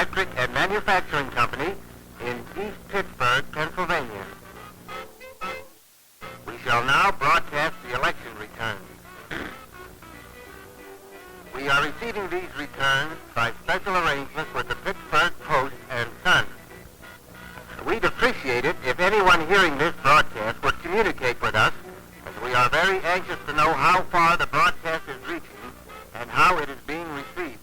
Electric and Manufacturing Company in East Pittsburgh, Pennsylvania. We shall now broadcast the election returns. We are receiving these returns by special arrangement with the Pittsburgh Post and Sun. We'd appreciate it if anyone hearing this broadcast would communicate with us, as we are very anxious to know how far the broadcast is reaching and how it is being received.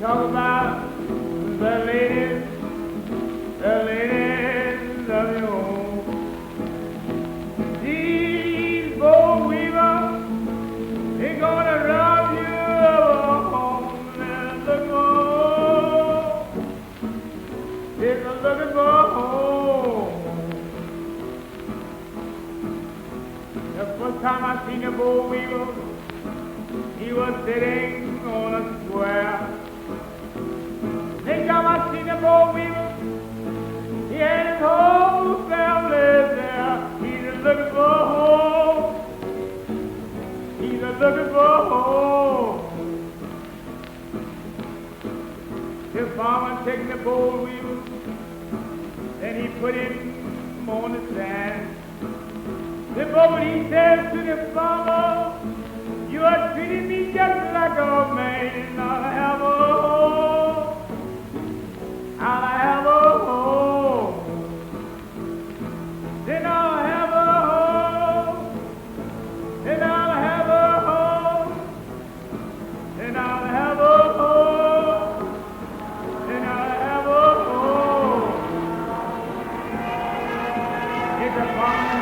Talk about the ladies of your home. These bold weavers, they're gonna rob you of a home. They're looking for a home. The first time I seen a bold weaver, he was sitting on a square. Next time I seen a bold weaver, he had his whole family there. He's a looking for a home. He's a looking for a home. The farmer taking the bold weaver, then he put him on the sand. The boat, he says to the farmer, "You are treating me just like a man. I'll have a home. I'll have a home. Then I'll have a home. Then I'll have a home. Then I'll have a home. Then I'll have a home." It's a farmer.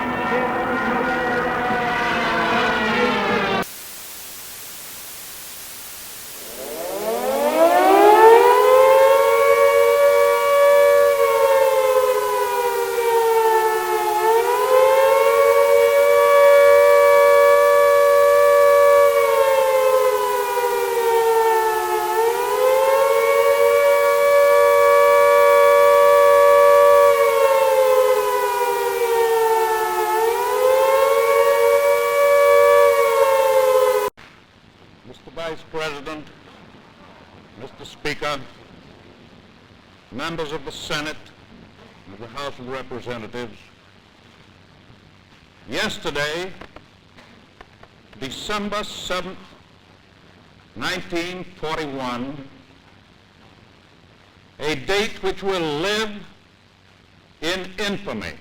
President, Mr. Speaker, members of the Senate and of the House of Representatives, yesterday, December 7th, 1941, a date which will live in infamy.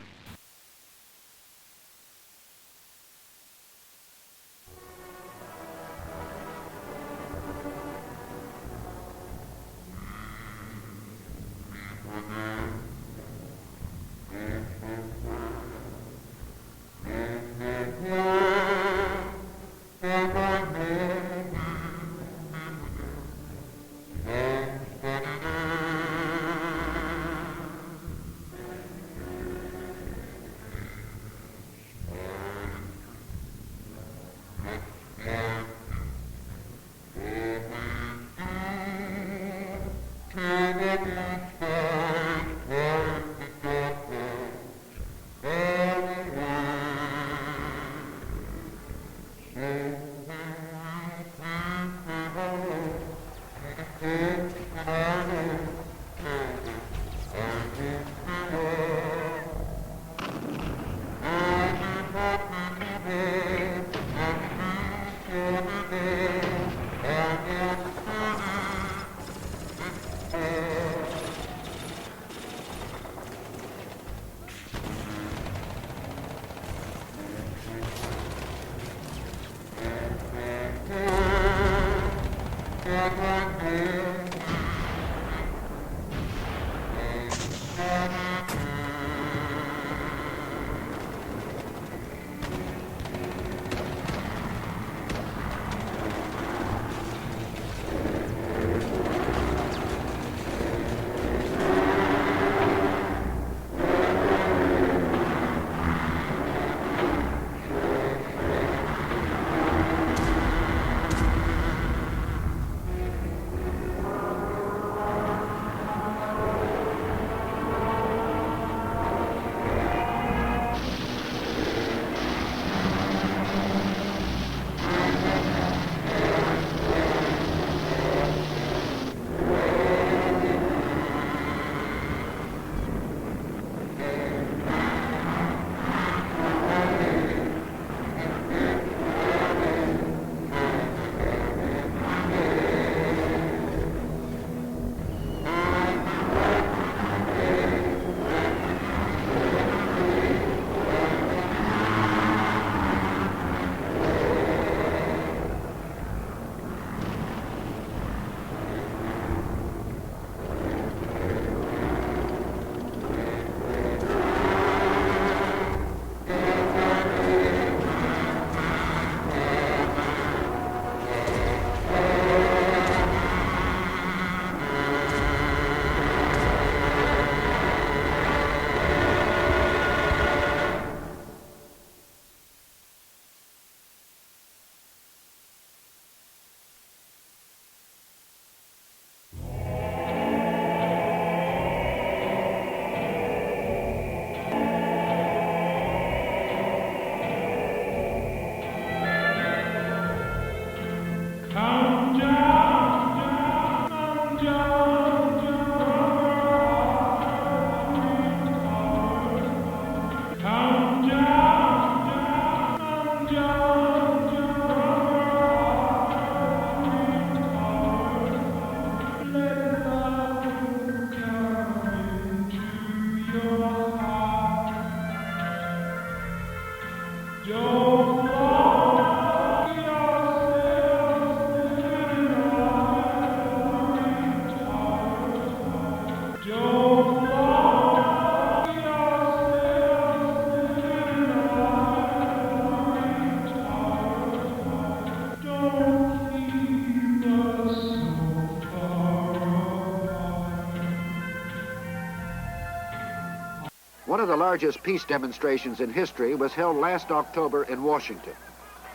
One of the largest peace demonstrations in history was held last October in Washington.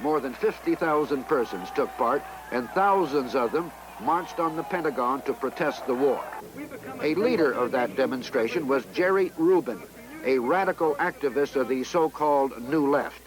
More than 50,000 persons took part, and thousands of them marched on the Pentagon to protest the war. A leader of that demonstration was Jerry Rubin, a radical activist of the so-called New Left.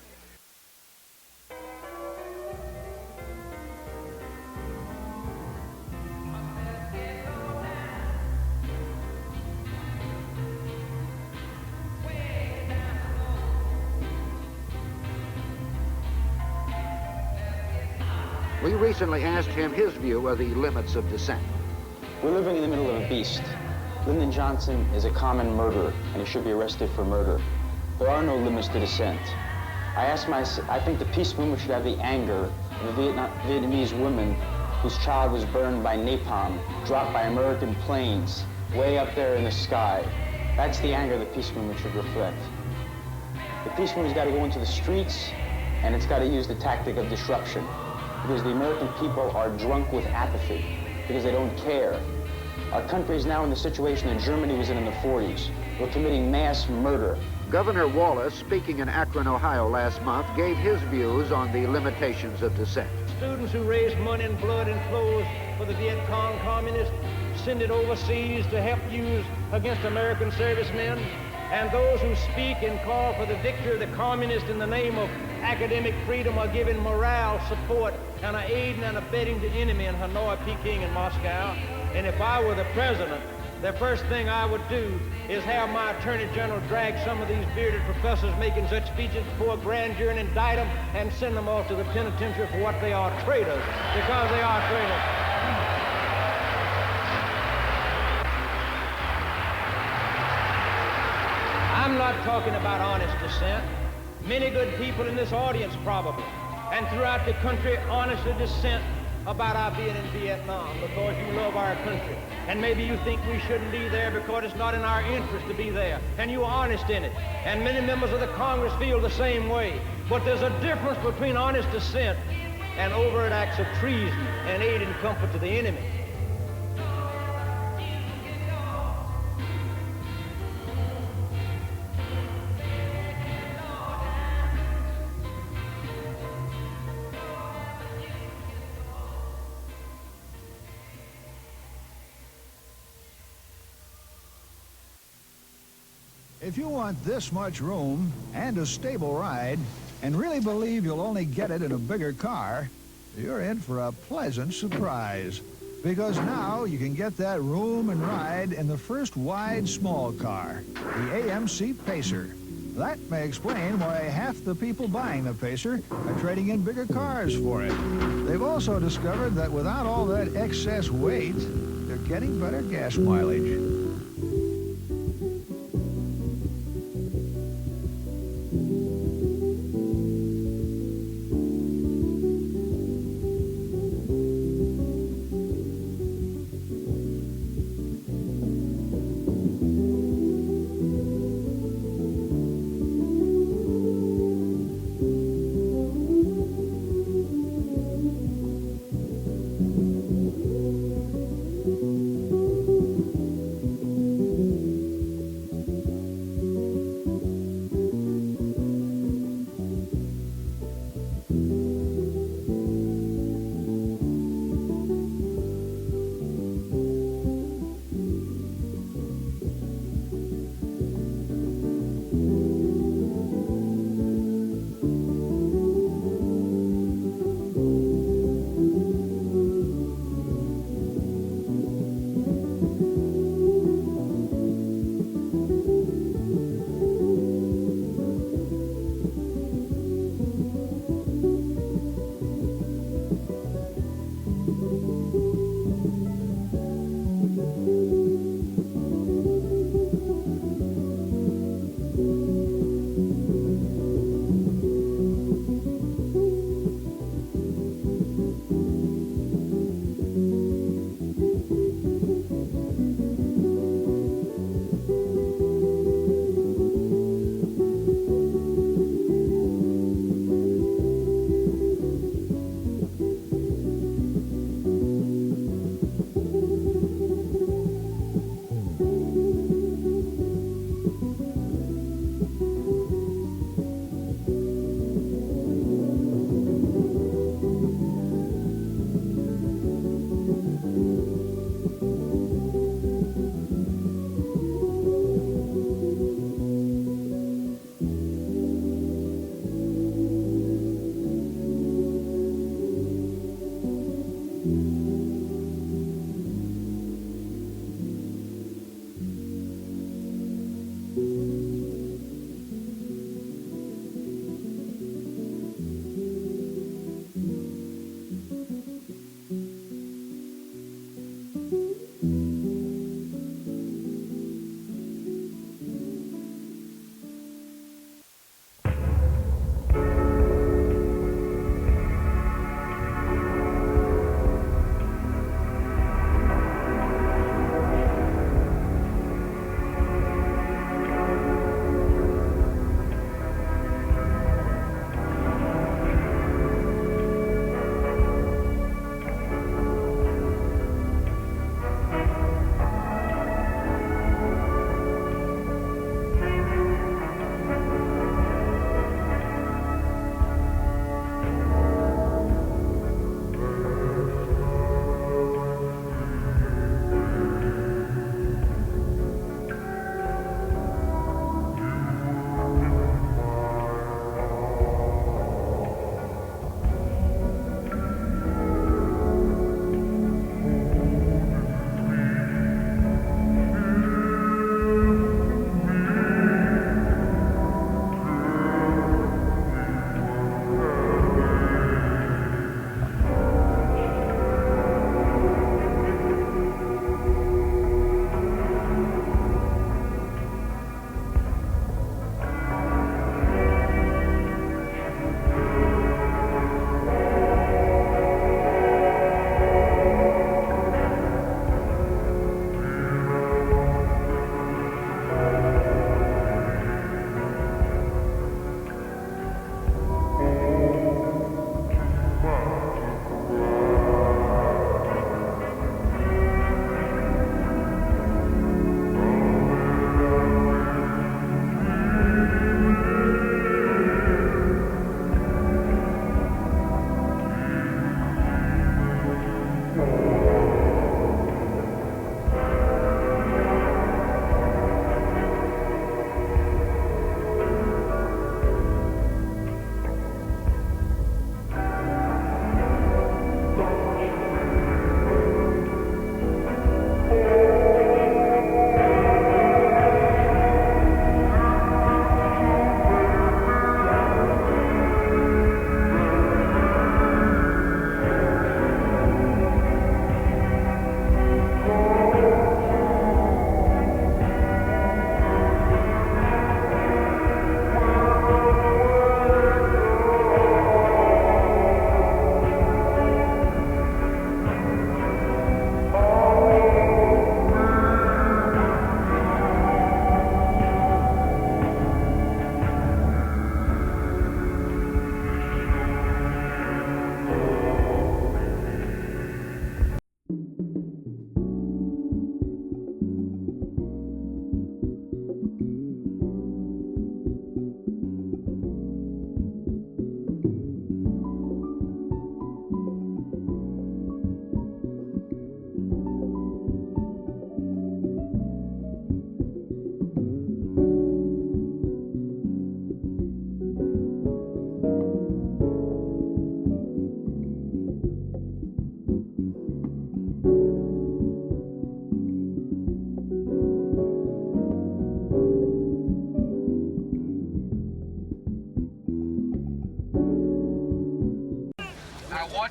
We recently asked him his view of the limits of dissent. We're living in the middle of a beast. Lyndon Johnson is a common murderer, and he should be arrested for murder. There are no limits to dissent. I think the peace movement should have the anger of the Vietnamese woman whose child was burned by napalm, dropped by American planes, way up there in the sky. That's the anger the peace movement should reflect. The peace movement's got to go into the streets, and it's got to use the tactic of disruption, because the American people are drunk with apathy, because they don't care. Our country is now in the situation that Germany was in the 40s. We're committing mass murder. Governor Wallace, speaking in Akron, Ohio last month, gave his views on the limitations of dissent. Students who raised money and blood and clothes for the Viet Cong communists send it overseas to help use against American servicemen, and those who speak and call for the victory of the communists in the name of academic freedom are giving morale support and are aiding and abetting the enemy in Hanoi, Peking, and Moscow. And if I were the president, the first thing I would do is have my attorney general drag some of these bearded professors making such speeches before a grand jury and indict them and send them off to the penitentiary for what they are, traitors, because they are traitors. I'm not talking about honest dissent. Many good people in this audience probably, and throughout the country honestly dissent about our being in Vietnam because you love our country. And maybe you think we shouldn't be there because it's not in our interest to be there. And you are honest in it. And many members of the Congress feel the same way. But there's a difference between honest dissent and overt acts of treason and aid and comfort to the enemy. If you want this much room and a stable ride and really believe you'll only get it in a bigger car, you're in for a pleasant surprise. Because now you can get that room and ride in the first wide small car, the AMC Pacer. That may explain why half the people buying the Pacer are trading in bigger cars for it. They've also discovered that without all that excess weight, they're getting better gas mileage.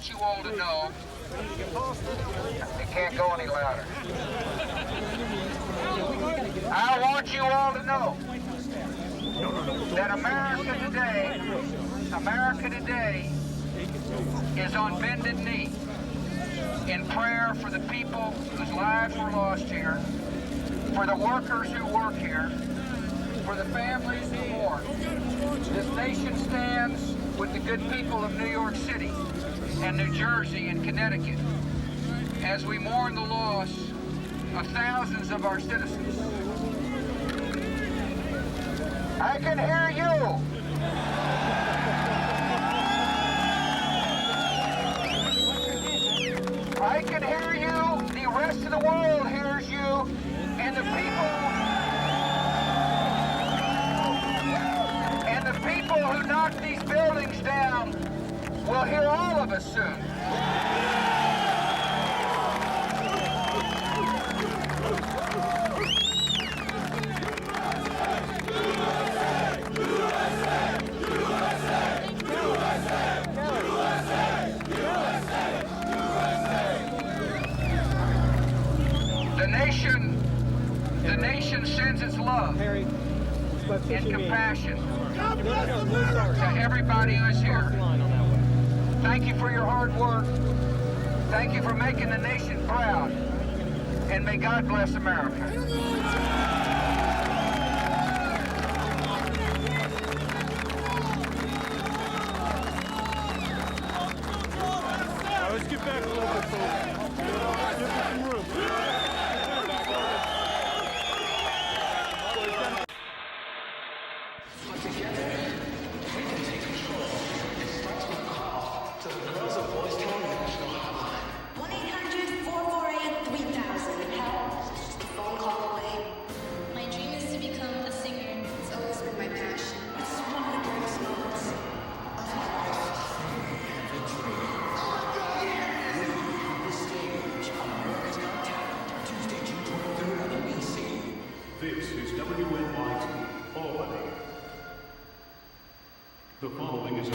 want you all to know, it can't go any louder. I want you all to know that America today is on bended knee in prayer for the people whose lives were lost here, for the workers who work here, for the families who mourn. This nation stands with the good people of New York City and New Jersey and Connecticut as we mourn the loss of thousands of our citizens. I can hear you. I can hear you. The rest of the world hears you. And the people who knock these buildings down will hear all of us soon. The nation sends its love and compassion to everybody who is here. Thank you for your hard work. Thank you for making the nation proud. And may God bless America. Let's get back a little bit, folks. Give us some room. Together, we can take control. It starts with a call to the girls of Wartime National Hotline. 1-800-448-3000. Help. It's just a phone call away. My dream is to become a singer. It's always been my passion. It's one of the greatest moments of my life. This is WNYT, Albany. The following is a